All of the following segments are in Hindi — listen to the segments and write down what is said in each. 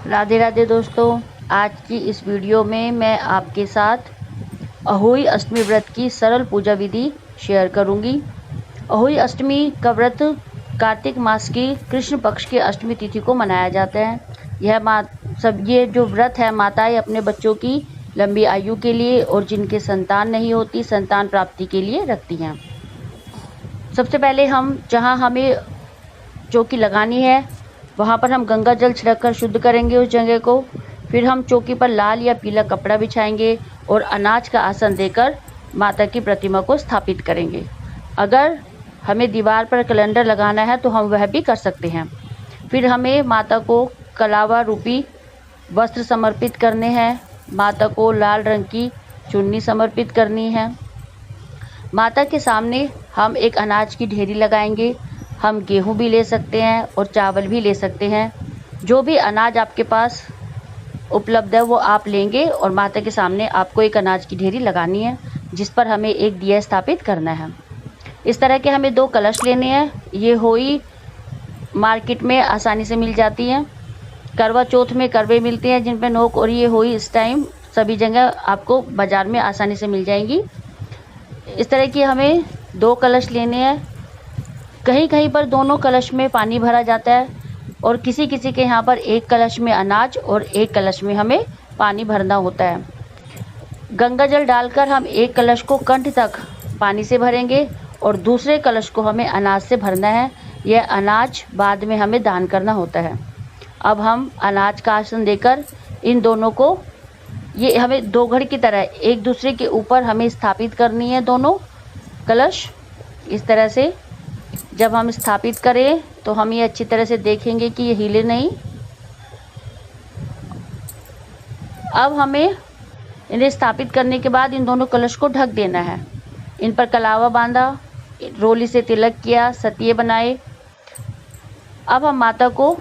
राधे राधे दोस्तों, आज की इस वीडियो में मैं आपके साथ अहोई अष्टमी व्रत की सरल पूजा विधि शेयर करूंगी। अहोई अष्टमी का व्रत कार्तिक मास की कृष्ण पक्ष की अष्टमी तिथि को मनाया जाता है। ये जो व्रत है माताएं अपने बच्चों की लंबी आयु के लिए और जिनके संतान नहीं होती संतान प्राप्ति के लिए रखती हैं। सबसे पहले जहां हमें चौकी लगानी है वहाँ पर हम गंगा जल छिड़ककर शुद्ध करेंगे उस जगह को। फिर हम चौकी पर लाल या पीला कपड़ा बिछाएंगे और अनाज का आसन देकर माता की प्रतिमा को स्थापित करेंगे। अगर हमें दीवार पर कैलेंडर लगाना है तो हम वह भी कर सकते हैं। फिर हमें माता को कलावा रूपी वस्त्र समर्पित करने हैं। माता को लाल रंग की चुन्नी समर्पित करनी है। माता के सामने हम एक अनाज की ढेरी लगाएंगे। हम गेहूं भी ले सकते हैं और चावल भी ले सकते हैं। जो भी अनाज आपके पास उपलब्ध है वो आप लेंगे और माता के सामने आपको एक अनाज की ढेरी लगानी है जिस पर हमें एक दिया स्थापित करना है। इस तरह के हमें 2 कलश लेने हैं। ये होई मार्केट में आसानी से मिल जाती हैं। करवा चौथ में करवे मिलते हैं जिन पर नोक, और ये होई इस टाइम सभी जगह आपको बाज़ार में आसानी से मिल जाएंगी। इस तरह की हमें 2 कलश लेने हैं। कहीं कहीं पर दोनों कलश में पानी भरा जाता है और किसी किसी के यहाँ पर एक कलश में अनाज और एक कलश में हमें पानी भरना होता है। गंगा जल डालकर हम एक कलश को कंठ तक पानी से भरेंगे और दूसरे कलश को हमें अनाज से भरना है। यह अनाज बाद में हमें दान करना होता है। अब हम अनाज का आसन देकर इन दोनों को, ये हमें 2 घड़ की तरह एक दूसरे के ऊपर हमें स्थापित करनी है दोनों कलश। इस तरह से जब हम स्थापित करें तो हम ये अच्छी तरह से देखेंगे कि ये हिले नहीं। अब हमें इन्हें स्थापित करने के बाद इन दोनों कलश को ढक देना है। इन पर कलावा बांधा, रोली से तिलक किया, सतिये बनाए। अब हम माता को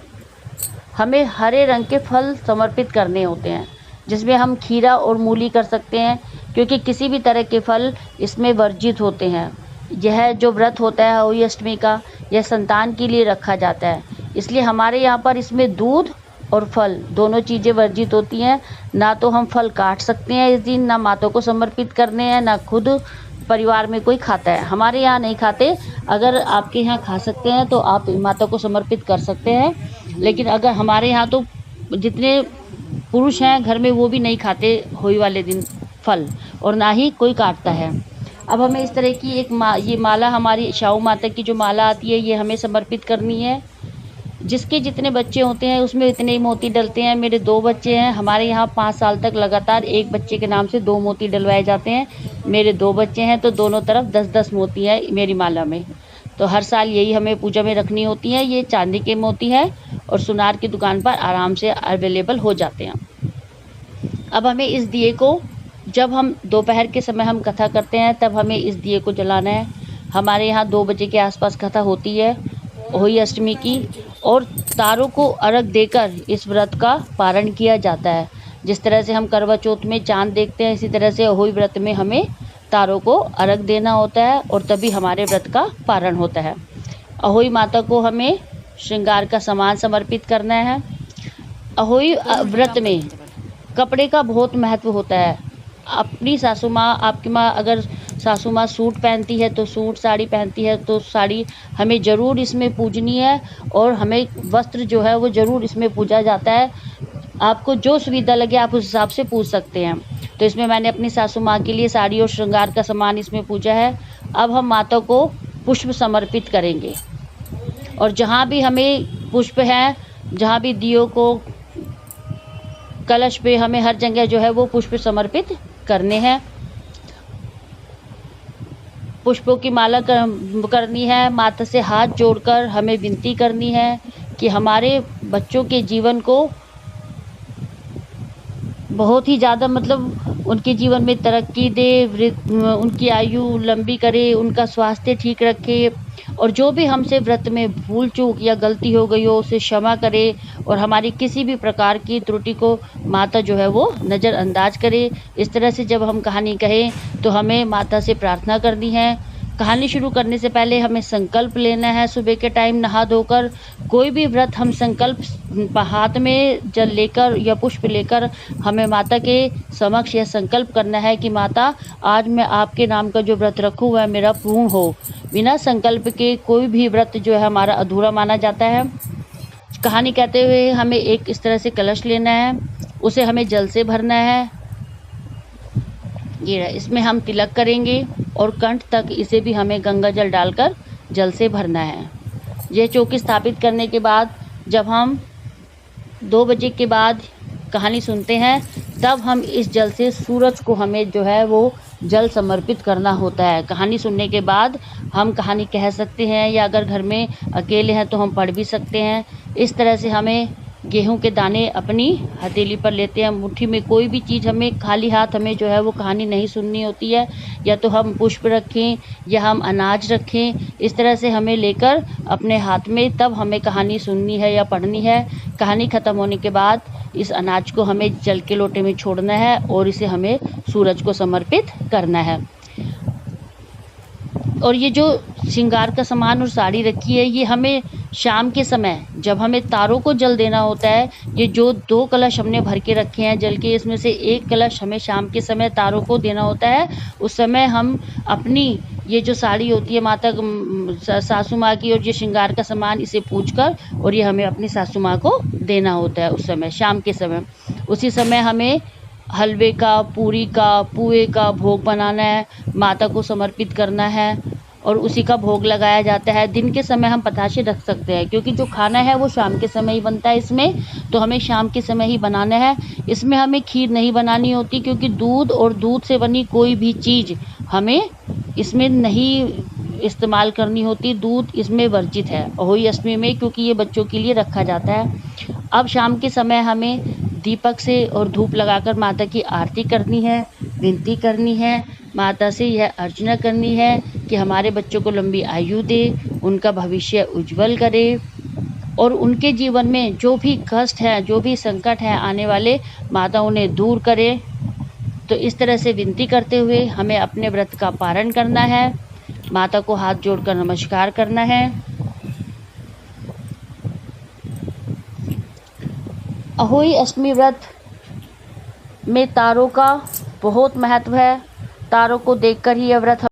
हमें हरे रंग के फल समर्पित करने होते हैं जिसमें हम खीरा और मूली कर सकते हैं क्योंकि किसी भी तरह के फल इसमें वर्जित होते हैं। यह जो व्रत होता है अहोई अष्टमी का, यह संतान के लिए रखा जाता है, इसलिए हमारे यहाँ पर इसमें दूध और फल दोनों चीज़ें वर्जित होती हैं। ना तो हम फल काट सकते हैं इस दिन, ना माता को समर्पित करने हैं, ना खुद परिवार में कोई खाता है। हमारे यहाँ नहीं खाते। अगर आपके यहाँ खा सकते हैं तो आप माता को समर्पित कर सकते हैं, लेकिन अगर हमारे यहाँ तो जितने पुरुष हैं घर में वो भी नहीं खाते होली वाले दिन फल, और ना ही कोई काटता है। अब हमें इस तरह की ये माला, हमारी शाहू माता की जो माला आती है, ये हमें समर्पित करनी है। जिसके जितने बच्चे होते हैं उसमें इतने ही मोती डलते हैं। मेरे 2 बच्चे हैं। हमारे यहाँ 5 साल तक लगातार एक बच्चे के नाम से 2 मोती डलवाए जाते हैं। मेरे 2 बच्चे हैं तो दोनों तरफ 10-10 मोती है मेरी माला में। तो हर साल यही हमें पूजा में रखनी होती है। ये चांदी के मोती है और सुनार की दुकान पर आराम से अवेलेबल हो जाते हैं। अब हमें इस दिए को, जब हम दोपहर के समय हम कथा करते हैं तब हमें इस दिए को जलाना है। हमारे यहाँ 2 बजे के आसपास कथा होती है अहोई अष्टमी की, और तारों को अर्घ देकर इस व्रत का पारण किया जाता है। जिस तरह से हम करवा चौथ में चांद देखते हैं, इसी तरह से अहोई व्रत में हमें तारों को अर्घ देना होता है और तभी हमारे व्रत का पारण होता है। अहोई माता को हमें श्रृंगार का सामान समर्पित करना है। अहोई व्रत में कपड़े का बहुत महत्व होता है। अपनी सासू माँ, आपकी माँ अगर सासू माँ सूट पहनती है तो सूट, साड़ी पहनती है तो साड़ी हमें ज़रूर इसमें पूजनी है, और हमें वस्त्र जो है वो ज़रूर इसमें पूजा जाता है। आपको जो सुविधा लगे आप उस हिसाब से पूज सकते हैं। तो इसमें मैंने अपनी सासू माँ के लिए साड़ी और श्रृंगार का सामान इसमें पूजा है। अब हम माता को पुष्प समर्पित करेंगे, और जहाँ भी हमें पुष्प हैं, जहाँ भी दियों को, कलश पे, हमें हर जगह जो है वो पुष्प समर्पित करने हैं। पुष्पों की माला करनी है। माता से हाथ जोड़कर हमें विनती करनी है कि हमारे बच्चों के जीवन को बहुत ही ज़्यादा, मतलब उनके जीवन में तरक्की दे, उनकी आयु लंबी करे, उनका स्वास्थ्य ठीक रखे, और जो भी हमसे व्रत में भूल चूक या गलती हो गई हो उसे क्षमा करे, और हमारी किसी भी प्रकार की त्रुटि को माता जो है वो नज़रअंदाज करे। इस तरह से जब हम कहानी कहें तो हमें माता से प्रार्थना करनी है। कहानी शुरू करने से पहले हमें संकल्प लेना है। सुबह के टाइम नहा धोकर कोई भी व्रत हम संकल्प हाथ में जल लेकर या पुष्प लेकर हमें माता के समक्ष यह संकल्प करना है कि माता, आज मैं आपके नाम का जो व्रत रखूँ वह मेरा पूर्ण हो। बिना संकल्प के कोई भी व्रत जो है हमारा अधूरा माना जाता है। कहानी कहते हुए हमें एक इस तरह से कलश लेना है, उसे हमें जल से भरना है। ये इसमें हम तिलक करेंगे और कंठ तक इसे भी हमें गंगा जल डालकर जल से भरना है। यह चौकी स्थापित करने के बाद जब हम 2 बजे के बाद कहानी सुनते हैं, तब हम इस जल से सूरज को हमें जो है वो जल समर्पित करना होता है। कहानी सुनने के बाद हम कहानी कह सकते हैं, या अगर घर में अकेले हैं तो हम पढ़ भी सकते हैं। इस तरह से हमें गेहूं के दाने अपनी हथेली पर लेते हैं। मुट्ठी में कोई भी चीज़, हमें खाली हाथ हमें जो है वो कहानी नहीं सुननी होती है। या तो हम पुष्प रखें या हम अनाज रखें, इस तरह से हमें लेकर अपने हाथ में तब हमें कहानी सुननी है या पढ़नी है। कहानी ख़त्म होने के बाद इस अनाज को हमें जल के लोटे में छोड़ना है और इसे हमें सूरज को समर्पित करना है। और ये जो श्रृंगार का सामान और साड़ी रखी है, ये हमें शाम के समय जब हमें तारों को जल देना होता है, ये जो 2 कलश हमने भर के रखे हैं जल के, इसमें से 1 कलश हमें शाम के समय तारों को देना होता है। उस समय हम अपनी ये जो साड़ी होती है माता सासू माँ की और ये श्रृंगार का सामान, इसे पूजकर और ये हमें अपनी सासू माँ को देना होता है उस समय, शाम के समय। उसी समय हमें हलवे का, पूरी का, पुए का भोग बनाना है, माता को समर्पित करना है और उसी का भोग लगाया जाता है। दिन के समय हम पताशे रख सकते हैं, क्योंकि जो खाना है वो शाम के समय ही बनता है इसमें, तो हमें शाम के समय ही बनाना है। इसमें हमें खीर नहीं बनानी होती, क्योंकि दूध और दूध से बनी कोई भी चीज़ हमें इसमें नहीं इस्तेमाल करनी होती। दूध इसमें वर्जित है अहोई अष्टमी में, क्योंकि ये बच्चों के लिए रखा जाता है। अब शाम के समय हमें दीपक से और धूप लगाकर माता की आरती करनी है, विनती करनी है, माता से यह अर्चना करनी है कि हमारे बच्चों को लंबी आयु दे, उनका भविष्य उज्जवल करे और उनके जीवन में जो भी कष्ट है, जो भी संकट है आने वाले, माता उन्हें दूर करे। तो इस तरह से विनती करते हुए हमें अपने व्रत का पारण करना है, माता को हाथ जोड़कर नमस्कार करना है। अहोई अष्टमी व्रत में तारों का बहुत महत्व है। तारों को देखकर ही यह व्रत